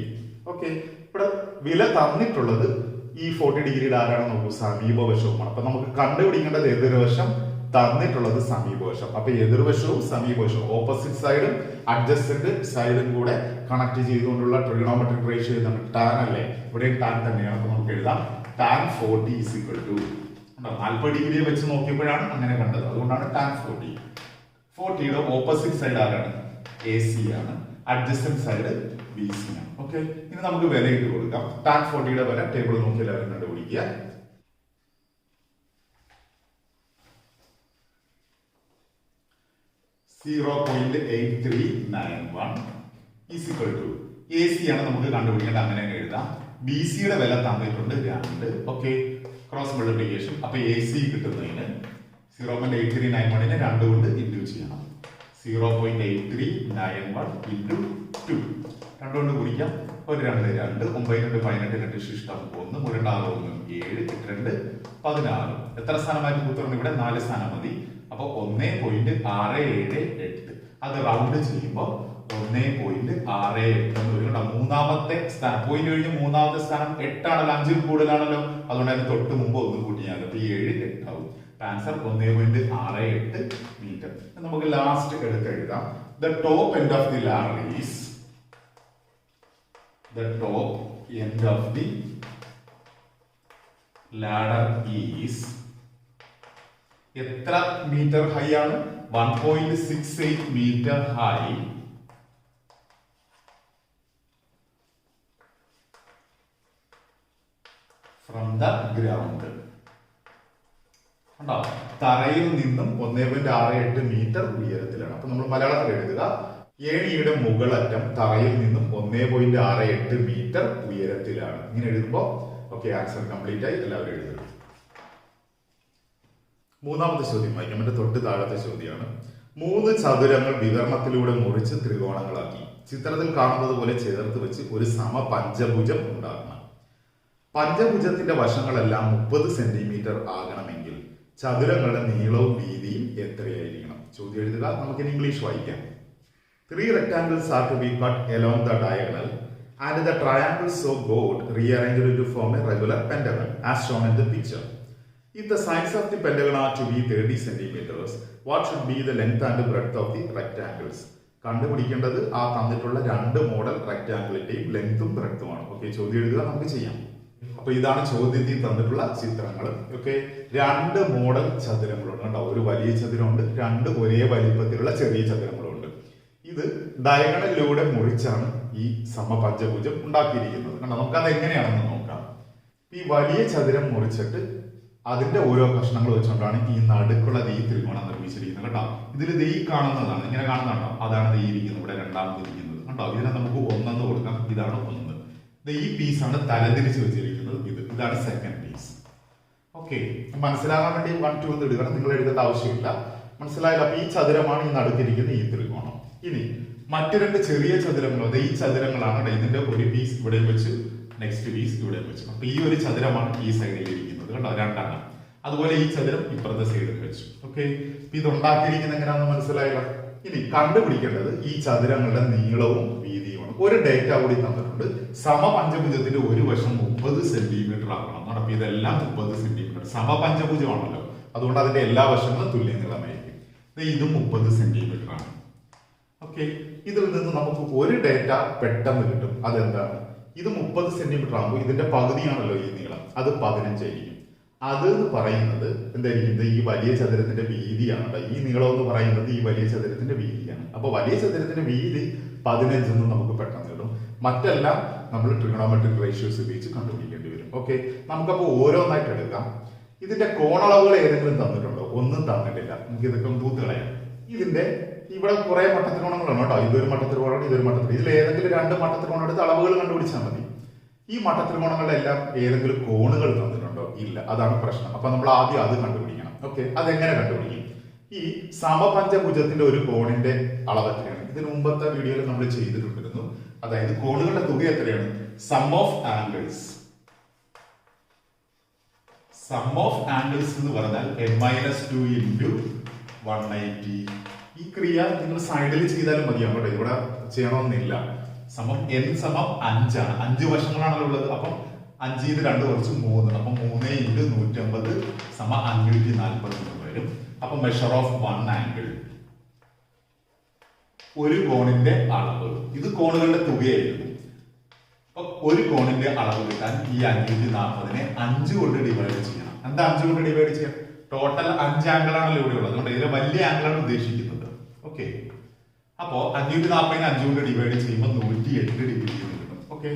ഓക്കെ, ഇവിടെ വില തന്നിട്ടുള്ളത് ഈ 40 ഡിഗ്രിയുടെ ആരാണ്? നോക്കൂ, സമീപവശവുമാണ്. അപ്പൊ നമുക്ക് കണ്ടുപിടിക്കേണ്ടത് എതിർവശം, തന്നിട്ടുള്ളത് സമീപവശം. അപ്പൊ എതിർവശവും സമീപവശവും ഓപ്പോസിറ്റ് സൈഡും അഡ്ജസ്റ്റന്റ് സൈഡും കൂടെ കണക്ട് ചെയ്തുകൊണ്ടുള്ള ട്രിഗണോമെട്രിക് റേഷ്യോ ഏതാണ്? ടാൻ അല്ലേ? ഇവിടെ ടാൻ തന്നെയാണ്. അപ്പൊ നമുക്ക് എഴുതാം tan 40 is equal to 40 ഡിഗ്രിയെ വെച്ച് നോക്കിയപ്പോഴാണ് അങ്ങനെ കണ്ടത്. അതുകൊണ്ടാണ് tan 40. 40യുടെ ഓപ്പോസിറ്റ് സൈഡ് ആരാണ്? AC ആണ്. അഡ്ജസ്റ്റന്റ് സൈഡ് BC ആണ്. ഓക്കെ, ഇനി നമുക്ക് വില ഇട്ട് കൊടുക്കാം. tan 40യുടെ വില ടേബിൾ നോക്കി എല്ലാവരും കണ്ടുപിടിക്കുക. 0.8391 is equal to AC ആണ് നമുക്ക് കണ്ടുപിടിക്കേണ്ടത്. അങ്ങനെ എഴുതാം. BCയുടെ വില തന്നിട്ടുണ്ട് 2. Okay, cross multiplication. അപ്പൊ AC കിട്ടുന്നതിന് 0.8391നെ 2 കൊണ്ട് ഇൻഡ്യൂ ചെയ്യണം. 0.8391 ഇൻറ്റു 2 2 കൊണ്ട് കുടിക്കാം. ഒരു 2 2 9 2 18 2 ശിഷ്ടം 1 3 6 1 7 8 2 16. എത്ര സ്ഥാനമായിട്ട് കൂത്തുണ്ട്? ഇവിടെ 4 സ്ഥാനം മതി. അപ്പൊ 1.678. അത് റൗണ്ട് ചെയ്യുമ്പോൾ 1.68 എന്ന് വരും. മൂന്നാമത്തെ സ്ഥാനം പോയിന്റ് കഴിഞ്ഞ് മൂന്നാമത്തെ സ്ഥാനം 8 ആണല്ലോ, 5 കൂടുതലാണല്ലോ. അതുകൊണ്ട് അതിന് തൊട്ട് മുമ്പ് 1 കൂട്ടിയാൽ 7 8 ആവും. Answer 1.68 metre. നമുക്ക് ലാസ്റ്റ് എടുത്ത് എഴുതാം. The top end of the ladder is എത്ര മീറ്റർ ഹൈ ആണ്? 1.68 metre high from the ground. കണ്ടോ, തറയിൽ നിന്നും 1.68 മീറ്റർ ഉയരത്തിലാണ്. അപ്പൊ നമ്മൾ മലയാളത്തിൽ എഴുതുക ഏണിയുടെ മുകളറ്റം തറയിൽ നിന്നും 1.68 മീറ്റർ ഉയരത്തിലാണ്. ഇങ്ങനെ എഴുതുമ്പോൾ ഓക്കെ, ആൻസർ കംപ്ലീറ്റ് ആയി. എല്ലാവരും എഴുതുക. മൂന്നാമത്തെ ചോദ്യം വായിക്കാം. എന്റെ തൊട്ട് താഴത്തെ ചോദ്യമാണ്. 3 ചതുരങ്ങൾ വികരണത്തിലൂടെ മുറിച്ച് ത്രികോണങ്ങളാക്കി ചിത്രത്തിൽ കാണുന്നത് പോലെ ചേർത്ത് വെച്ച് ഒരു സമപഞ്ചഭുജം ഉണ്ടാക്കണം. പഞ്ചഭുജത്തിന്റെ വശങ്ങളെല്ലാം 30 സെന്റിമീറ്റർ ആകണമെങ്കിൽ ചതുരങ്ങളുടെ നീളവും വീതിയും എത്രയായിരിക്കണം? ചോദ്യം എഴുതുക, നമുക്കിനി ഇംഗ്ലീഷ് വായിക്കാം. 3 rectangles are to be cut along the diagonal and the triangles so got rearranged to form a regular pentagon as shown in the picture. If the sides of the pentagon are to be 30 centimeters, what should be the length and breadth of the rectangles? കണ്ടുപിടിക്കേണ്ടത് ആ തന്നിട്ടുള്ള രണ്ട് model റെക്ടാങ്കിളിന്റെയും ലെങ്തും ബ്രെഡ്ത്തുമാണ്. Okay, ചോദ്യം എഴുതുക, നമുക്ക് ചെയ്യാം. അപ്പൊ ഇതാണ് ചോദ്യത്തിൽ തന്നിട്ടുള്ള ചിത്രങ്ങൾ. ഓക്കെ, രണ്ട് മോഡൽ ചതുരങ്ങളുണ്ട് കേട്ടോ. ഒരു വലിയ ചതുരമുണ്ട്, രണ്ട് ഒരേ വലിപ്പത്തിലുള്ള ചെറിയ ചതുരങ്ങളുണ്ട്. ഇത് ഡയഗണലിലൂടെ മുറിച്ചാണ് ഈ സമപഞ്ചഭുജം ഉണ്ടാക്കിയിരിക്കുന്നത്. കണ്ടോ, നമുക്കത് എങ്ങനെയാണെന്ന് നോക്കാം. ഈ വലിയ ചതുരം മുറിച്ചിട്ട് അതിന്റെ ഓരോ കഷ്ണങ്ങൾ വെച്ചുകൊണ്ടാണ് ഈ നടുക്കുള്ള ഈ ത്രികോണം നിർമ്മിച്ചിരിക്കുന്നത് കേട്ടോ. ഇതിൽ ഈ കാണുന്നതാണ്, ഇങ്ങനെ കാണുന്നുണ്ടോ, അതാണ് ഈ ഇരിക്കുന്നത്, ഇവിടെ രണ്ടാമത് ഇരിക്കുന്നത് കണ്ടോ. ഇതിനെ നമുക്ക് ഒന്നെന്ന് കൊടുക്കാം, ഇതാണ് ഒന്ന്. ഈ പീസാണ് തലതിരിച്ച് വെച്ചിരിക്കുന്നത്, ഇതാണ് സെക്കൻഡ് പീസ്. ഓക്കെ, മനസ്സിലാകാൻ വേണ്ടി 1, 2 എന്ന് എടുക്കണം, നിങ്ങൾ എഴുതേണ്ട ആവശ്യമില്ല. മനസ്സിലായില്ല? അപ്പൊ ഈ ചതുരമാണ് ഈ നടുക്കിരിക്കുന്ന ഈ ത്രികോണം. ഇനി മറ്റു രണ്ട് ചെറിയ ചതുരങ്ങളോ, ഈ ചതുരങ്ങളാണ് ഇതിന്റെ ഒരു പീസ് ഇവിടെ വെച്ച്, നെക്സ്റ്റ് പീസ് ഇവിടെ വെച്ചു. അപ്പൊ ഈ ഒരു ചതുരമാണ് ഈ സൈഡിൽ ഇരിക്കുന്നത് കണ്ടോ, രണ്ടെണ്ണം. അതുപോലെ ഈ ചതുരം ഇപ്പുറത്തെ സൈഡിൽ വെച്ചു. ഓക്കെ, ഇത് ഉണ്ടാക്കിയിരിക്കുന്നത് എങ്ങനെയാണെന്ന് മനസ്സിലായില്ല? ഇനി കണ്ടുപിടിക്കേണ്ടത് ഈ ചതുരങ്ങളുടെ നീളവും വീതിയുമാണ്. ഒരു ഡേറ്റ കൂടി തന്നിട്ടുണ്ട്. സമപഞ്ചഭുജത്തിന്റെ ഒരു വശം 30 സെന്റിമീറ്റർ ആക്കണം. അപ്പൊ ഇതെല്ലാം 30 സെന്റിമീറ്റർ. സമപഞ്ചഭുജമാണല്ലോ, അതുകൊണ്ട് അതിന്റെ എല്ലാ വശങ്ങളും തുല്യ നീളമായിരിക്കും. ഇതും 30 സെന്റിമീറ്റർ ആണ്. ഓക്കെ, ഇതിൽ നിന്ന് നമുക്ക് ഒരു ഡേറ്റ പെട്ടെന്ന് കിട്ടും. അതെന്താണ്? ഇത് 30 സെന്റിമീറ്റർ ആകുമ്പോൾ ഇതിന്റെ പകുതിയാണല്ലോ ഈ നീളം, അത് 15 ആയിരിക്കും. അത് എന്ന് പറയുന്നത് എന്തായിരിക്കും? ഈ വലിയ ചതുരത്തിന്റെ വീതിയാണ്. ഈ നീളം എന്ന് പറയുന്നത് ഈ വലിയ ചതുരത്തിന്റെ വീതിയാണ്. അപ്പൊ വലിയ ചതുരത്തിന്റെ വീതി 15 എന്ന് നമുക്ക് പെട്ടെന്ന് കിട്ടും. മറ്റെല്ലാം നമ്മൾ ട്രിഗണോമെട്രിക് റേഷ്യോസ് ഉപയോഗിച്ച് കണ്ടുപിടിക്കേണ്ടി വരും. ഓക്കെ, നമുക്കപ്പോൾ ഓരോന്നായിട്ട് എടുക്കാം. ഇതിന്റെ കോണളവുകൾ ഏതെങ്കിലും തന്നിട്ടുണ്ടോ? ഒന്നും തന്നിട്ടില്ല. നമുക്ക് ഇതൊക്കെ തൂത്ത് കളയാം. ഇതിന്റെ ഇവിടെ കുറെ മട്ടത്രികോണങ്ങളാണ് കേട്ടോ. ഇതൊരു മട്ടത്രികോണം, ഇതൊരു മട്ടത്രികോണം. ഇതിൽ ഏതെങ്കിലും രണ്ട് മട്ടത്രികോണം എടുത്ത് അളവുകൾ കണ്ടുപിടിച്ചാൽ മതി. ഈ മട്ടത്രികോണങ്ങളുടെ എല്ലാം ഏതെങ്കിലും കോണുകൾ തന്നിട്ടുണ്ടോ? ഇല്ല, അതാണ് പ്രശ്നം. അപ്പൊ നമ്മൾ ആദ്യം അത് കണ്ടുപിടിക്കണം. ഓക്കെ, അതെങ്ങനെ കണ്ടുപിടിക്കും? ഈ സമപഞ്ചഭുജത്തിന്റെ ഒരു കോണിന്റെ അളവ് എത്രയാണ്? ഇതിന് മുമ്പത്തെ വീഡിയോയിൽ നമ്മൾ ചെയ്തിട്ടുണ്ടായിരുന്നു. അതായത് കോണുകളുടെ തുക എത്രയാണ്? Sum of angles. Sum of angles എന്ന് പറഞ്ഞാൽ n-2 ഇൻറ്റു 180. ഈ ക്രിയ നിങ്ങൾ സൈഡിൽ ചെയ്താലും മതിയാവും കേട്ടോ, ഇവിടെ ചെയ്യണമെന്നില്ല. സമം n സമം 5 ആണ്. 5 വശങ്ങളാണല്ലോ ഉള്ളത്. അപ്പം 5 ഇത് 2 കുറച്ച് 3. അപ്പൊ 3 ഇൻറ്റു 150 സമ 540 വരും. അപ്പൊ മെഷർ ഓഫ് 1 ആംഗിൾ, ഒരു കോണിന്റെ അളവ്. ഇത് കോണുകളുടെ തുകയായിരുന്നു. അപ്പൊ ഒരു കോണിന്റെ അളവ് കിട്ടാൻ ഈ 540നെ 5 കൊണ്ട് ഡിവൈഡ് ചെയ്യണം. എന്താ 5 കൊണ്ട് ഡിവൈഡ് ചെയ്യാം? ടോട്ടൽ 5 ആംഗിൾ ആണല്ലോ ഇവിടെ ഉള്ളത്, അതുകൊണ്ട് ഇതിലെ വലിയ ആംഗിൾ ആണ് ഉദ്ദേശിക്കുന്നത്. ഓക്കെ, അപ്പോ 540നെ 5 കൊണ്ട് ഡിവൈഡ് ചെയ്യുമ്പോൾ 108 ഡിഗ്രി കിട്ടും. ഓക്കെ,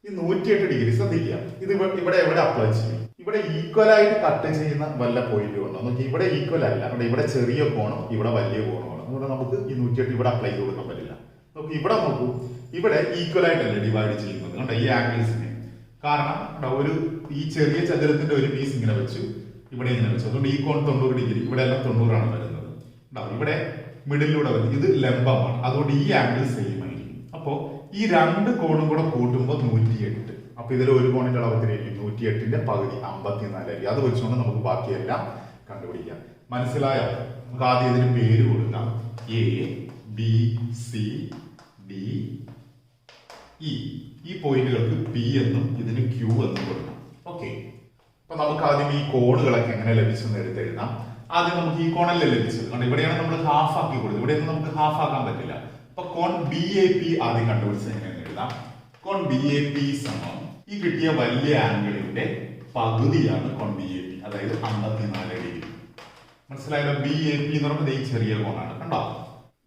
ഈ 108 ഡിഗ്രി ശ്രദ്ധിക്കുക. ഇത് ഇവിടെ എവിടെ അപ്ലൈ ചെയ്യും? ഇവിടെ ഈക്വൽ ആയിട്ട് കട്ട് ചെയ്യുന്ന വല്ല പോയിന്റ് ഉണ്ടോ നോക്കി. ഇവിടെ ഈക്വൽ അല്ല, ഇവിടെ ചെറിയ കോണും ഇവിടെ വലിയ കോണുമാണ്. അതുകൊണ്ട് നമുക്ക് ഈ 108 ഇവിടെ അപ്ലൈ ചെയ്ത് കൊടുക്കാൻ പറ്റില്ല. നോക്കി ഇവിടെ നോക്കൂ, ഇവിടെ ഈക്വൽ ആയിട്ടല്ലേ ഡിവൈഡ് ചെയ്യുന്നത് കണ്ടോ ഈ ആംഗിൾസിനെ. കാരണം ഒരു ഈ ചെറിയ ചതുരത്തിന്റെ ഒരു പീസ് ഇങ്ങനെ വെച്ചു, ഇവിടെ ഇങ്ങനെ വെച്ചു. അതുകൊണ്ട് ഈ കോൺ 90 ഡിഗ്രി, ഇവിടെ എല്ലാം 90 ആണ് വരുന്നത്. ഇവിടെ മിഡിലൂടെ വരുന്നത് ഇത് ലംബമാണ്, അതുകൊണ്ട് ഈ ആംഗിൾ സെയിം ആയിരിക്കും. അപ്പോ ഈ രണ്ട് കോണും കൂടെ കൂട്ടുമ്പോൾ 108. അപ്പൊ ഇതിൽ ഒരു കോണിന്റെ അളവ് എത്രയായിരിക്കും? 108ന്റെ പകുതി 54 ആയിരിക്കും. അത് വെച്ചുകൊണ്ട് നമുക്ക് ബാക്കിയെല്ലാം കണ്ടുപിടിക്കാം. മനസ്സിലായോ? നമുക്ക് ആദ്യം ഇതിന് പേര് കൊടുക്കാം. A, B, C, D, E. ഈ പോയിന്റുകൾക്ക് P എന്നും ഇതിന് Q എന്നും കൊടുക്കാം. ഓക്കെ, അപ്പൊ നമുക്ക് ആദ്യം ഈ കോണുകളൊക്കെ എങ്ങനെ ലഭിച്ചെന്ന് എടുത്തെഴുതാം. ആദ്യം നമുക്ക് ഈ കോണല്ലേ ലഭിച്ചത്. കാരണം ഇവിടെയാണ് നമ്മൾ ഹാഫ് ആക്കി കൊടുത്തത്, ഇവിടെയൊന്നും നമുക്ക് ഹാഫ് ആക്കാൻ പറ്റില്ല. അപ്പൊ കോൺ BAP ആദ്യം കണ്ടുപിടിച്ചത് എങ്ങനെയെന്ന് എഴുതാം. കോൺ BAP സമം ഈ കിട്ടിയ വലിയ ആംഗിളിന്റെ പകുതിയാണ് കോൺ BAP, അതായത് 54 ഡിഗ്രി. മനസ്സിലായല്ലോ? BAP എന്ന് പറയുന്നത് ഈ ചെറിയ കോണാണ് കണ്ടോ.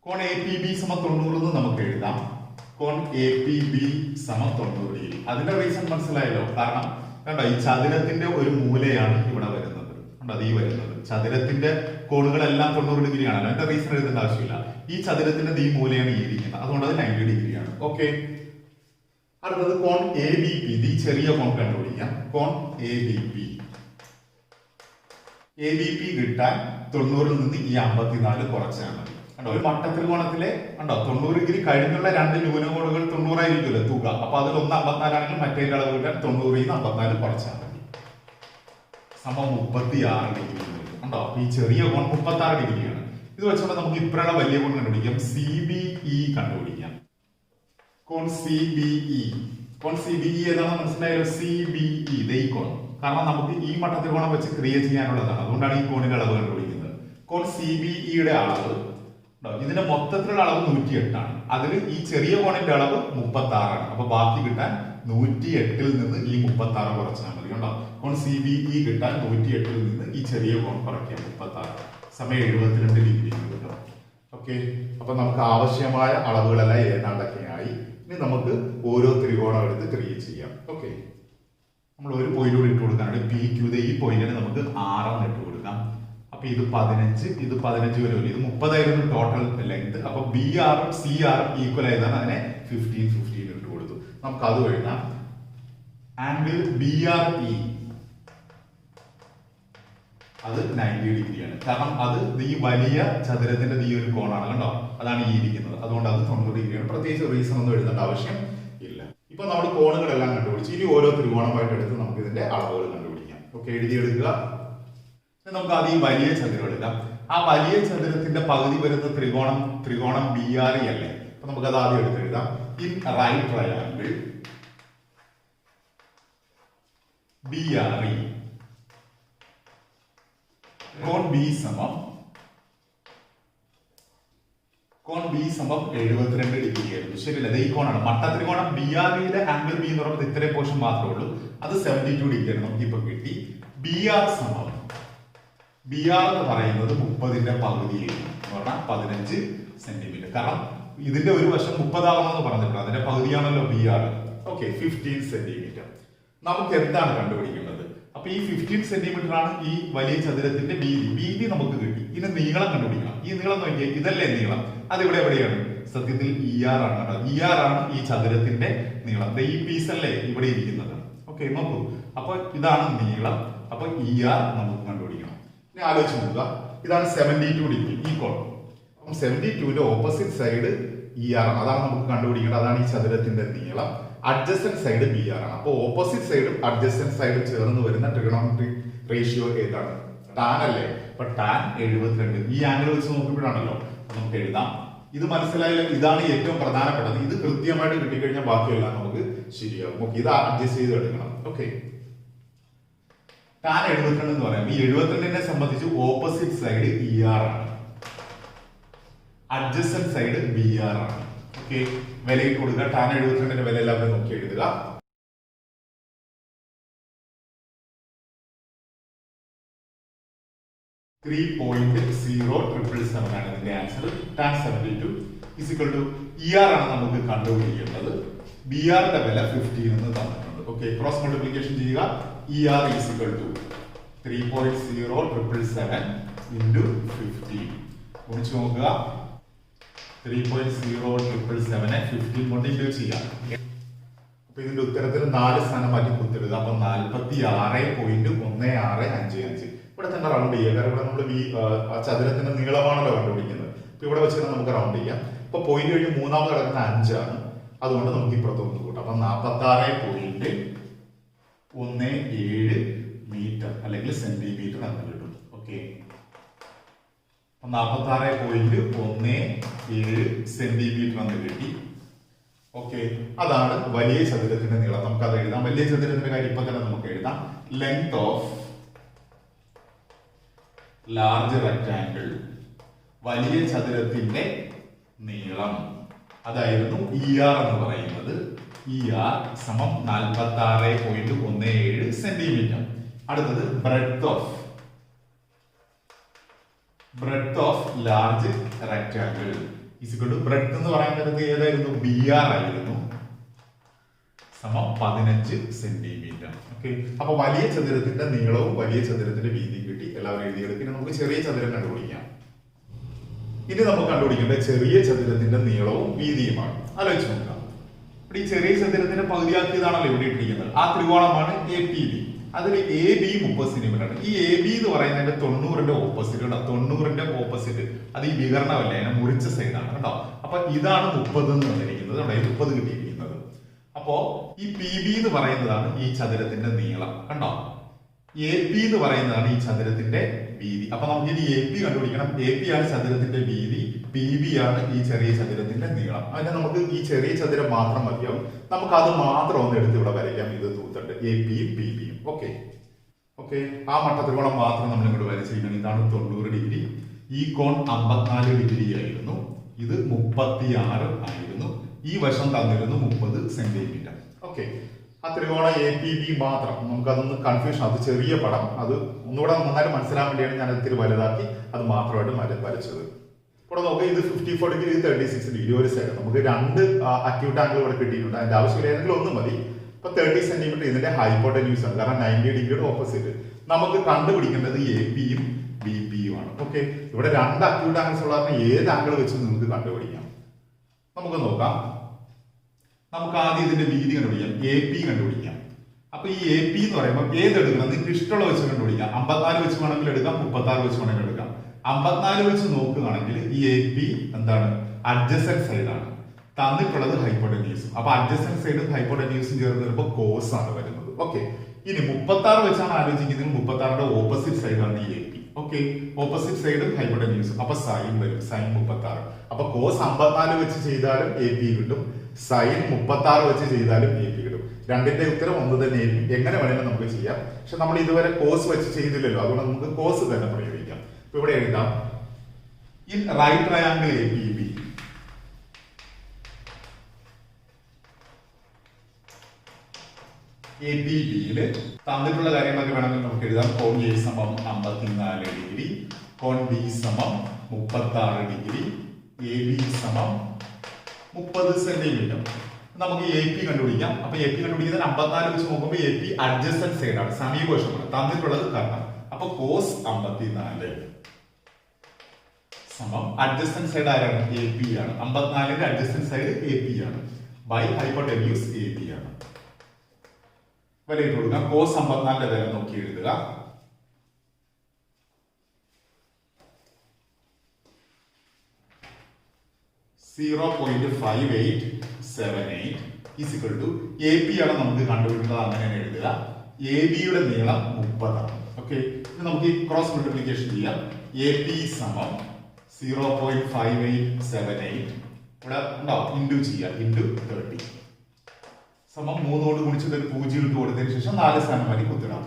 കോൺ APB സമം 90 എന്ന് നമുക്ക് എഴുതാം. കോൺ APB സമം 90 ഡിഗ്രി. അതിന്റെ റീസൺ മനസ്സിലായല്ലോ? കാരണം കണ്ടോ ഈ ചതുരത്തിന്റെ ഒരു മൂലയാണ് ഇവിടെ വരുന്നത്. കണ്ടോ, അത് ഈ വരുന്നത് ചതുരത്തിന്റെ കോണുകളെല്ലാം 90 ഡിഗ്രിയാണ്. അതിന്റെ റീസൺ എഴുതേണ്ട ആവശ്യമില്ല. ഈ ചതുരത്തിന്റെ ഈ മൂലയാണ് ഈ ഇരിക്കുന്നത്, അതുകൊണ്ട് അത് 90 ഡിഗ്രിയാണ്. ഓക്കെ, അടുത്തത് കോൺ ABP. ഈ ചെറിയ കോൺ കണ്ടുപിടിക്കാം. കോൺ ABP കിട്ടാൻ 90ൽ നിന്ന് ഈ 54 കുറച്ചാൽ മതി. കണ്ടോ, ഒരു മട്ടത്രികോണത്തിലെ കണ്ടോ 90 ഡിഗ്രി കഴിഞ്ഞുള്ള രണ്ട് ന്യൂനകോണുകൾ 90 ആയിരിക്കുമല്ലോ തുക. അപ്പൊ അതിൽ ഒന്ന് 54 ആണെങ്കിൽ മറ്റേ അളവ് കിട്ടാൻ 90ൽ നിന്ന് 54 കുറച്ചാൽ മതി. സമം 36 ഡിഗ്രി. കണ്ടോ, ഈ ചെറിയ കോൺ 36 ഡിഗ്രിയാണ്. ഇത് വെച്ചുകൊണ്ട് നമുക്ക് ഇപ്പഴുള്ള വലിയ കോൺ കണ്ടുപിടിക്കാം. CBE കണ്ടുപിടിക്കാം. കോൺ CBE. കോൺ CBE ഏതാണെന്ന് മനസ്സിലായാലോ? CBE ഈ കോൺ. കാരണം നമുക്ക് ഈ മട്ടത്രികോണം വെച്ച് ക്രിയ ചെയ്യാനുള്ളതാണ്. അതുകൊണ്ടാണ് ഈ കോണിന്റെ അളവ് കണ്ടുപിടിക്കുന്നത്. കോൺ CBE അളവ്, ഇതിന്റെ മൊത്തത്തിലുള്ള അളവ് 108 ആണ്. അതിൽ ഈ ചെറിയ കോണിന്റെ അളവ് 36 ആണ്. അപ്പൊ ബാക്കി കിട്ടാൻ 108ൽ നിന്ന് ഈ 36 കുറച്ചാൽ മതി. കണ്ടോ? കോൺ CBE കിട്ടാൻ 108ൽ നിന്ന് ഈ ചെറിയ കോൺ കുറയ്ക്കാം 36 സമയം 72 ഡിഗ്രി കിട്ടും. ഓക്കെ, അപ്പൊ നമുക്ക് ആവശ്യമായ അളവുകളെല്ലാം ഏതാണ്ടൊക്കെയായി. ഇനി നമുക്ക് ഓരോ ത്രികോണം എടുത്ത് ക്രിയേറ്റ് ചെയ്യാം. ഓക്കെ, നമ്മൾ ഒരു പോയിന്റ് കൂടി ഇട്ട് കൊടുക്കാനാണ്. PQ ഈ പോയിന്റിന് നമുക്ക് 6 ഇട്ട് കൊടുക്കാം. അപ്പൊ ഇത് 15, ഇത് 15 വരും. ഇത് 30 ആയിരുന്നു ടോട്ടൽ ലെങ്ത്. അപ്പൊ BR ഉം CR ഈക്വൽ ആയതാണ്. അതിനെ 15 ഇട്ട് കൊടുത്തു. നമുക്ക് അത് എഴുതാം. ആംഗിൾ BRE അത് 90 ഡിഗ്രിയാണ്. കാരണം അത് ഈ വലിയ ചതുരത്തിന്റെ ഈ ഒരു കോണാണ്. കണ്ടോ? അതാണ് ഈ ഇരിക്കുന്നത്. അതുകൊണ്ട് അത് 90 ഡിഗ്രിയാണ്. പ്രത്യേകിച്ച് റീസൺ ഒന്നും എഴുതേണ്ട ആവശ്യം ഇല്ല. ഇപ്പൊ നമ്മൾ കോണുകളെല്ലാം കണ്ടുപിടിച്ചു. ഇനി ഓരോ ത്രികോണമായിട്ട് എടുത്ത് നമുക്ക് ഇതിന്റെ അളവുകൾ കണ്ടുപിടിക്കാം. ഓക്കെ, എഴുതിയെടുക്കുക. നമുക്ക് ആദ്യം വലിയ ചതുരം എടുക്കാം. ആ വലിയ ചതുരത്തിന്റെ പകുതി വരുന്ന ത്രികോണം BRE അല്ലേ? അപ്പൊ നമുക്ക് അത് ആദ്യം എടുത്തെഴുതാം. ഇൻ റൈറ്റ് ട്രയാങ്കിൾ BRE കോൺ B സമം 72 ഡിഗ്രി ആയിരുന്നു. ശരിയല്ലേ? ഈ കോണാണ് മട്ടത്രികോണം BRE ആംഗിൾ B എന്ന് പറയുന്നത് ഇത്രയും പോർഷൻ മാത്രമേ ഉള്ളൂ. അത് 72 ഡിഗ്രി ആണ്. നമുക്ക് ഇപ്പൊ കിട്ടി. BR സമം, BR എന്ന് പറയുന്നത് 30ന്റെ പകുതിയായിരുന്നു എന്ന് പറഞ്ഞാൽ 15 സെന്റിമീറ്റർ. കാരണം ഇതിന്റെ ഒരു വശം 30 ആവണമെന്ന് പറഞ്ഞിട്ടുണ്ട്. അതിന്റെ പകുതിയാണല്ലോ BR. Okay, 15 centimetre. നമുക്ക് എന്താണ് കണ്ടുപിടിക്കേണ്ടത്? അപ്പൊ ഈ 15 സെന്റിമീറ്റർ ആണ് ഈ വലിയ ചതുരത്തിന്റെ വീതി നമുക്ക് കിട്ടി. ഇനി നീളം കണ്ടുപിടിക്കണം. ഈ നീളം നോക്കിയാൽ ഇതല്ലേ നീളം? അത് എവിടെയാണ്? സത്യത്തിൽ ER ആണ്. ER ആണ് ഈ ചതുരത്തിന്റെ നീളം. ഈ പീസ് അല്ലേ ഇവിടെ ഇരിക്കുന്നത്? ഓക്കെ, നോക്കൂ. അപ്പൊ ഇതാണ് നീളം. അപ്പൊ ER നമുക്ക് കണ്ടുപിടിക്കണം. ഇനി ആലോചിച്ച് നോക്കുക. ഇതാണ് 72 ഡിഗ്രി ഈ കോൺ. അപ്പം 72ന്റെ ഓപ്പോസിറ്റ് സൈഡ് ER ആണ്. അതാണ് നമുക്ക് കണ്ടുപിടിക്കേണ്ടത്. അതാണ് ഈ ചതുരത്തിന്റെ നീളം. അഡ്ജസ്റ്റന്റ് സൈഡ് BR ആണ്. അപ്പൊ ഓപ്പോസിറ്റ് സൈഡും അഡ്ജസ്റ്റന്റ് സൈഡും ചേർന്ന് വരുന്ന ട്രിഗണോമെട്രിക് റേഷ്യോ ഏതാണ്? ടാൻ അല്ലേ? അപ്പൊ ടാൻ 72. ഈ ആംഗിൾ വെച്ച് നോക്കുമ്പോഴാണല്ലോ നമുക്ക് എഴുതാം. ഇത് മനസ്സിലായാലും ഇതാണ് ഏറ്റവും പ്രധാനപ്പെട്ടത്. ഇത് കൃത്യമായിട്ട് കിട്ടിക്കഴിഞ്ഞാൽ ബാക്കിയെല്ലാം നമുക്ക് ശരിയാവും. ഓക്കെ, ഇത് അഡ്ജസ്റ്റ് ചെയ്ത് എടുക്കണം. ഓക്കെ, ടാൻ 72 എന്ന് പറയാം. ഈ 72നെ സംബന്ധിച്ച് ഓപ്പോസിറ്റ് സൈഡ് ER ആണ്, അഡ്ജസ്റ്റന്റ് സൈഡ് BR ആണ്. ഓക്കെ, വിലയിട്ട് കൊടുക്കുക. ടാൻ 72ന്റെ വില എല്ലാവരും നോക്കി എഴുതുക. 3.0777 ആണ് ഇതിന്റെ answer. Tan 72 is equal to ER ആണ് നമുക്ക് കണ്ടുപിടിക്കേണ്ടത്. BR ന്റെ വില 15 എന്ന് തന്നിട്ടുണ്ട്. ഓക്കെ, ക്രോസ് മൾട്ടിപ്ലിക്കേഷൻ ചെയ്യുക. ER is equal to 3.0777 into 15 ഗുണിച്ച് നോക്കുക. 3.0777 15 കൊണ്ട് ഇൻഡിവൈഡ് ചെയ്യാം. അപ്പൊ ഇതിന്റെ ഉത്തരത്തിന് 4 സ്ഥാനം മാറ്റി കുത്തിടുക. അപ്പൊ 46.1655. ഇവിടെ തന്നെ റൗണ്ട് ചെയ്യുക. കാരണം ഇവിടെ നമ്മൾ ചതുരത്തിന്റെ നീളമാണല്ലോ കണ്ടുപിടിക്കുന്നത്. അപ്പൊ ഇവിടെ വെച്ച് നമുക്ക് റൗണ്ട് ചെയ്യാം. അപ്പൊ പോയിന്റ് കഴിഞ്ഞ് മൂന്നാമത് കിടക്കുന്ന 5 ആണ്. അതുകൊണ്ട് നമുക്ക് ഇപ്പുറത്തൊന്ന് കൂട്ടാം. അപ്പൊ 46.17 മീറ്റർ അല്ലെങ്കിൽ സെന്റിമീറ്റർ എന്ന് കിട്ടും. ഓക്കെ, 46.17 സെന്റിമീറ്റർ എന്ന് കിട്ടി. ഓക്കെ, അതാണ് വലിയ ചതുരത്തിന്റെ നീളം. നമുക്ക് അത് എഴുതാം. വലിയ ചതുരത്തിന്റെ കാര്യം ഇപ്പൊ തന്നെ നമുക്ക് എഴുതാം. ലെങ്ത് ഓഫ് ലാർജ് റെക്ടാങ്കിൾ, വലിയ ചതുരത്തിന്റെ നീളം, അതായിരുന്നു ER എന്ന് പറയുന്നത്. ER സമം 46.17 സെന്റിമീറ്റർ. അടുത്തത് breadth of large rectangle breadth എന്ന് പറയുന്നത് ഏതായിരുന്നു? BR ആയിരുന്നു. സമം 15 സെന്റിമീറ്റർ. ഓക്കെ, അപ്പൊ വലിയ ചതുരത്തിന്റെ നീളവും വലിയ ചതുരത്തിന്റെ വീതിയും കിട്ടി. എല്ലാവരും എഴുതിയെടുക്കും. പിന്നെ നമുക്ക് ചെറിയ ചതുരം കണ്ടുപിടിക്കാം. ഇനി നമുക്ക് കണ്ടുപിടിക്കേണ്ട ചെറിയ ചതുരത്തിന്റെ നീളവും വീതിയുമാണ്. ആലോചിച്ച് നോക്കാം. ഈ ചെറിയ ചതുരത്തിന്റെ പകുതിയാക്കിയതാണല്ലോ ഇവിടെ ഇട്ടിരിക്കുന്നത്. ആ ത്രികോണമാണ് APB. അതിൽ AB 30 സെന്റിമീറ്റർ ആണ്. ഈ AB എന്ന് പറയുന്നതിന്റെ 90ന്റെ ഓപ്പോസിറ്റ്. 90ന്റെ ഓപ്പോസിറ്റ് അത് ഈ വികരണമല്ലേ, അതിനെ മുറിച്ച സൈഡാണ് കേട്ടോ. അപ്പൊ ഇതാണ് 30 എന്ന് പറഞ്ഞിരിക്കുന്നത്. അവിടെ 30 കിട്ടിയിരിക്കുന്നത്. അപ്പോ ഈ PB എന്ന് പറയുന്നതാണ് ഈ ചതുരത്തിന്റെ നീളം. കണ്ടോ? AP എന്ന് പറയുന്നതാണ് ഈ ചതുരത്തിന്റെ വീതി. അപ്പൊ നമുക്ക് ഇനി എ പി കണ്ടുപിടിക്കണം. എ പി ആണ് ചതുരത്തിന്റെ വീതി, പി ബി ആണ് ഈ ചെറിയ ചതുരത്തിന്റെ നീളം. അതിന് നമുക്ക് ഈ ചെറിയ ചതുരം മാത്രം മതിയാവും. നമുക്ക് അത് മാത്രം ഒന്ന് എടുത്ത് ഇവിടെ വരയ്ക്കാം. ഇത് തൂത്തുണ്ട് എ പിയും പി ബിയും. ഓക്കെ, ആ മട്ടത്രികോണം മാത്രം നമ്മൾ ഇങ്ങോട്ട് വരച്ചിരിക്കണം. ഇതാണ് 90 ഡിഗ്രി. ഈ കോൺ 54 ഡിഗ്രി ആയിരുന്നു. ഇത് 36 ആയിരുന്നു. ഈ വശം തന്നിരുന്നു 30 സെന്റിമീറ്റർ. ഓക്കെ, ആ ത്രികോണ എ പി ബി മാത്രം നമുക്കതൊന്ന് കൺഫ്യൂഷൻ. അത് ചെറിയ പടം, അത് ഒന്നുകൂടെ നന്നായിട്ട് മനസ്സിലാൻ വേണ്ടിയാണ് ഞാൻ ഇത്തിരി വലുതാക്കി അത് മാത്രമായിട്ട് വരച്ചത്. ഇവിടെ നോക്കുക, ഇത് 54 ഡിഗ്രി, ഇത് 36 ഡിഗ്രി. ഒരു സൈഡ് നമുക്ക് രണ്ട് അക്യൂട്ട് ആംഗിൾ ഇവിടെ കിട്ടിയിട്ടുണ്ട്. അതിന്റെ ആവശ്യമില്ല, ഏതെങ്കിലും ഒന്ന് മതി. ഇപ്പൊ 30 സെന്റിമീറ്റർ ഇതിന്റെ ഹൈപ്പോട്ടന്യൂസ് ആണ്, കാരണം 90 ഡിഗ്രിയുടെ ഓപ്പോസിറ്റ്. നമുക്ക് കണ്ടുപിടിക്കേണ്ടത് എ പിയും ബി പിയും ആണ്. ഓക്കെ, ഇവിടെ രണ്ട് അക്യൂട്ട് ആംഗിൾസ് ഉള്ള കാരണം ഏത് ആംഗിൾ വെച്ച് നിങ്ങൾക്ക് കണ്ടുപിടിക്കാം. നമുക്ക് നോക്കാം. നമുക്ക് ആദ്യം ഇതിന്റെ വീതി കണ്ടുപിടിക്കാം, എ പി കണ്ടുപിടിക്കാം. അപ്പൊ ഈ എ പി എന്ന് പറയുമ്പോൾ ഏതെടുക്കണം, നിങ്ങൾക്ക് ഇഷ്ടമുള്ള വെച്ച് കണ്ടുപിടിക്കാം. 54 വെച്ച് വേണമെങ്കിൽ എടുക്കാം, 36 വെച്ച് വേണമെങ്കിൽ എടുക്കാം. 54 വെച്ച് നോക്കുകയാണെങ്കിൽ ഈ എ പി എന്താണ്, അഡ്ജസന്റ് സൈഡാണ്. തന്നിട്ടുള്ളത് ഹൈപ്പോട്ടന്യൂസും. അപ്പൊ അഡ്ജസന്റ് സൈഡും ഹൈപ്പോട്ടന്യൂസും ചേർന്ന് വരുമ്പോൾ കോസ് ആണ് വരുന്നത്. ഓക്കെ, ഇനി 36 വെച്ചാണ് ആലോചിക്കുന്നത്. 36ന്റെ ഓപ്പോസിറ്റ് സൈഡാണ് ഈ എ പി. ഓക്കെ, ഓപ്പോസിറ്റ് സൈഡും ഹൈപ്പോട്ടന്യൂസും. അപ്പൊ സൈൻ വരും, സൈൻ 36. അപ്പൊ കോസ് 54 വെച്ച് ചെയ്താലും എ പി കിട്ടും, സൈൻ 36 വെച്ച് ചെയ്താലും എ പി കിട്ടും. രണ്ടിന്റെ ഉത്തരം ഒന്ന് തന്നെ ആയിരിക്കും. എങ്ങനെ വേണമെങ്കിലും നമുക്ക് ചെയ്യാം. പക്ഷെ നമ്മൾ ഇതുവരെ കോസ് വെച്ച് ചെയ്തില്ലല്ലോ, അതുകൊണ്ട് നമുക്ക് കോസ് തന്നെ പ്രയോഗിക്കാം. ഇപ്പൊ ഇവിടെ എഴുതാം, in right triangle A P B A P ബിയില് തന്നിട്ടുള്ള കാര്യങ്ങളൊക്കെ വേണമെങ്കിൽ നമുക്ക് എഴുതാം. കോൺ എ സമം 54 ഡിഗ്രി, കോൺ ബി സമം 36 ഡിഗ്രി, എ ബി സമം 30 സെന്റിമീറ്റർ. നമുക്ക് എ പി കണ്ടുപിടിക്കാം. അപ്പൊ എ പി കണ്ടുപിടിക്കുന്നത് 54 വെച്ച് നോക്കുമ്പോൾ എ പി അഡ്ജസന്റ് സൈഡാണ്, സമീപവശമാണ്. തന്നിട്ടുള്ളത് കാരണം അപ്പൊ കോസ് 54 സമം അഡ്ജസന്റ് സൈഡ് ആരാണ്, എ പി ആണ്. 54ന്റെ അഡ്ജസന്റ് സൈഡ് എ പി ആണ്, ബൈ ഹൈപ്പോട്ടന്യൂസ് എ പി ആണ്. വിലയിട്ട് കൊടുക്കാം. കോസ് 54ന്റെ വില നോക്കി എഴുതുക. (0.5878) ഈക്വൽ ടു എ പി ആണ് നമുക്ക് കണ്ടുപിടിക്കുന്നത്. അങ്ങനെ എഴുതുക. എ ബിയുടെ നീളം 30 ആണ്. ഓക്കെ, നമുക്ക് ഈ ക്രോസ് മൾട്ടിപ്ലിക്കേഷൻ ചെയ്യാം. എ പി സമം 0.5878 ഇവിടെ ഉണ്ടാവും, ഇൻഡു ചെയ്യാം, ഇൻഡു 30 സമം 3 കൊണ്ട് ഗുണിച്ചിട്ട് ഒരു 0 ഇട്ട് കൊടുത്തതിന് ശേഷം 4 സ്ഥാനം വരെ കുത്തിടാം.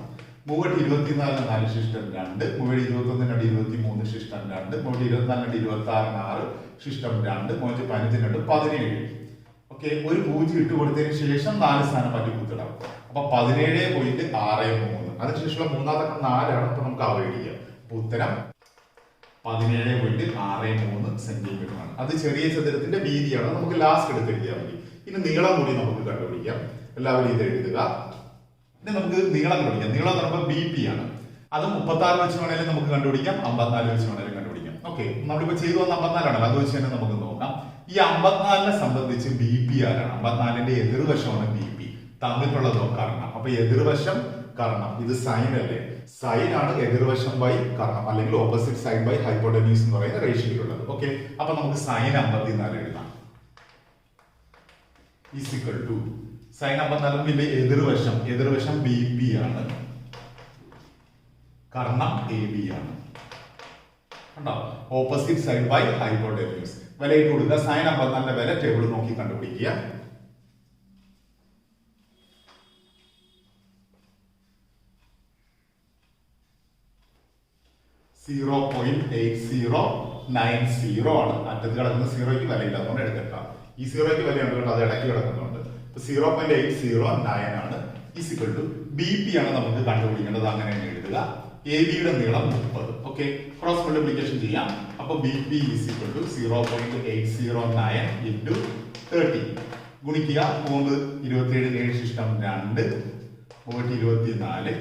3 24 4 ശിഷ്ടം 2, 3 21 23 ശിഷ്ടം 2, 3 24 26 6 ശിഷ്ടം 2, 3 15 17. ഓക്കെ, ഒരു 0 ഇട്ട് കൊടുത്തതിന് ശേഷം 4 സ്ഥാനം മാറ്റി കുത്തിടാം. അപ്പൊ 17.63. അതിനുശേഷമുള്ള മൂന്നാമത്തെ 4 ആണ്. അപ്പൊ നമുക്ക് അവോയ്ഡ് ചെയ്യാം. അപ്പൊ ഉത്തരം 17.63 സെന്റിമീറ്റർ ആണ്. അത് ചെറിയ ചതുരത്തിന്റെ വീതിയാണ്. നമുക്ക് ലാസ്റ്റ് എടുത്ത് എഴുതിയാൽ മതി. ഇനി നീളം കൂടി നമുക്ക് കണ്ടുപിടിക്കാം. എല്ലാവരും ഇത് എഴുതുക. ഇനി നമുക്ക് നീളം കണ്ടുപിടിക്കാം. നീളം എന്ന് പറയുമ്പോൾ ബി പി ആണ്. അത് 36 വെച്ച് വേണേലും നമുക്ക് കണ്ടുപിടിക്കാം, 54 വെച്ച് വേണേലും കണ്ടുപിടിക്കാം. ഓക്കെ, നമ്മളിപ്പോ ചെയ്തു വന്ന 54 ആണല്ലോ, അത് വെച്ച് തന്നെ നമുക്ക് നോക്കാം. ഈ 54നെ സംബന്ധിച്ച് ബി പി ആരാണ്? 54ന്റെ എതിർവശമാണ് ബി പി. തന്നിട്ടുള്ളതോ കർണം. അപ്പൊ എതിർവശം കർണം, ഇത് സൈൻ അല്ലേ? സൈൻ ആണ് എതിർവശം ബൈ കർണം, അല്ലെങ്കിൽ ഓപ്പോസിറ്റ് സൈഡ് ബൈ ഹൈപ്പോട്ടന്യൂസ് എന്ന് പറയുന്ന റേഷ്യോയിലുള്ളത്. ഓക്കെ, അപ്പൊ നമുക്ക് സൈൻ 54 എഴുതാം. ഈക്വൽ ടു സൈൻ 54ന്റെ എതിർവശം ബി പി ആണ്, കർണം എ ബി ആണ്. കണ്ടോ? Opposite side by hypotenuse. വിലയിട്ട് കൊടുക്കുക. സൈൻ 54ന്റെ വില ടേബിൾ നോക്കി കണ്ടുപിടിക്കുക. (0.8090) ആണ്. അറ്റത്ത് കിടക്കുന്ന സീറോയ്ക്ക് വിലയില്ലാത്തതുകൊണ്ട് എടുക്കാം. ഈ സീറോയ്ക്ക് വിലയുണ്ട് കേട്ടോ, അത് ഇടയ്ക്ക് കിടക്കുന്നുണ്ട്. 0.809 ആണ്. ഈക്വൽ ടു ബി പി ആണ് നമുക്ക് കണ്ടുപിടിക്കേണ്ടത്. അങ്ങനെ എഴുതുക. എ ബിയുടെ നീളം 30. ഓക്കെ, ക്രോസ് മൾട്ടിപ്ലിക്കേഷൻ ചെയ്യാം. അപ്പൊ B P equal to 0.809 into 30 ഗുണിക്കുക. 3 27 7 ശിഷ്ടം 2, 24.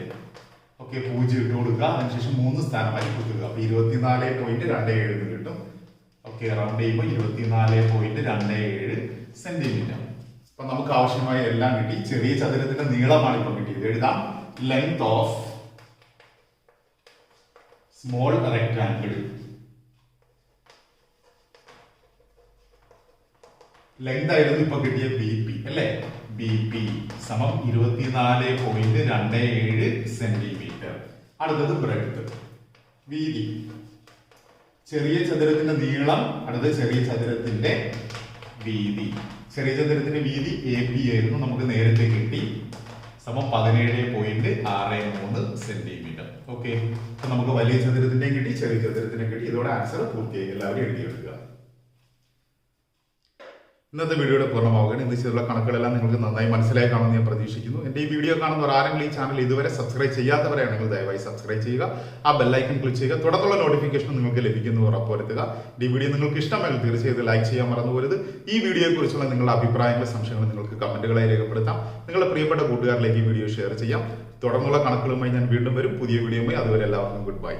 ഓക്കെ, 0 ഇട്ട് കൊടുക്കുക. അതിനുശേഷം 3 സ്ഥാനമായി കൊടുക്കുക. അപ്പൊ 24.27 കിട്ടും. ഓക്കെ, റൗണ്ട് ചെയ്യുമ്പോൾ 24.27 സെന്റിമീറ്റർ. അപ്പൊ നമുക്ക് ആവശ്യമായ എല്ലാം കിട്ടി. ചെറിയ ചതുരത്തിന്റെ നീളമാണ് ഇപ്പൊ കിട്ടിയത്. എഴുതാം. Length of small rectangle. Length ആയിരുന്നു ഇപ്പൊ കിട്ടിയ ബി പി അല്ലെ? ബി പി സമം 24.27 സെന്റിമീറ്റർ. അടുത്തത് ബ്രെഡ്ത്ത്. വീതി. ചെറിയ ചതുരത്തിന്റെ നീളം അടുത്ത ചെറിയ ചതുരത്തിന്റെ വീതി. ചെറിയ ചതുരത്തിന്റെ വീതി AB ആയിരുന്നു, നമുക്ക് നേരത്തെ കിട്ടി. സമം 17.63 സെന്റിമീറ്റർ. ഓക്കെ, അപ്പൊ നമുക്ക് വലിയ ചതുരത്തിന്റെയും കിട്ടി, ചെറിയ ചതുരത്തിനെ കിട്ടി. ഇതോടെ ആൻസർ പൂർത്തിയായി. എല്ലാവരും എഴുതിയെടുക്കുക. ഇന്നത്തെ വീഡിയോയുടെ പൂർണ്ണമാവുകയാണ്. ഇന്ന് ചെയ്തുള്ള കണക്കുകളെല്ലാം നിങ്ങൾക്ക് നന്നായി മനസ്സിലായി കാണുമെന്ന് ഞാൻ പ്രതീക്ഷിക്കുന്നു. എൻ്റെ ഈ വീഡിയോ കാണുന്നവർ ആരെങ്കിലും ഈ ചാനൽ ഇതുവരെ സബ്സ്ക്രൈബ് ചെയ്യാത്തവരാണെങ്കിൽ ദയവായി സബ്സ്ക്രൈബ് ചെയ്യുക. ആ ബെല്ലൈക്കൺ ക്ലിക്ക് ചെയ്യുക. തുടർന്നുള്ള നോട്ടിഫിക്കേഷൻ നിങ്ങൾക്ക് ലഭിക്കുന്നു ഉറപ്പുവരുത്തുക. ഈ വീഡിയോ നിങ്ങൾക്ക് ഇഷ്ടമായാലും തീർച്ചയായും ലൈക്ക് ചെയ്യാൻ മറന്നുപോകരുത്. ഈ വീഡിയോയെക്കുറിച്ചുള്ള നിങ്ങളുടെ അഭിപ്രായങ്ങളും സംശയങ്ങളും നിങ്ങൾക്ക് കമന്റുകളായി രേഖപ്പെടുത്താം. നിങ്ങളുടെ പ്രിയപ്പെട്ട കൂട്ടുകാരിലേക്ക് ഈ വീഡിയോ ഷെയർ ചെയ്യാം. തുടർന്നുള്ള കണക്കുകളുമായി ഞാൻ വീണ്ടും വരും പുതിയ വീഡിയോയുമായി. അതുവരെ എല്ലാവർക്കും ഗുഡ് ബൈ.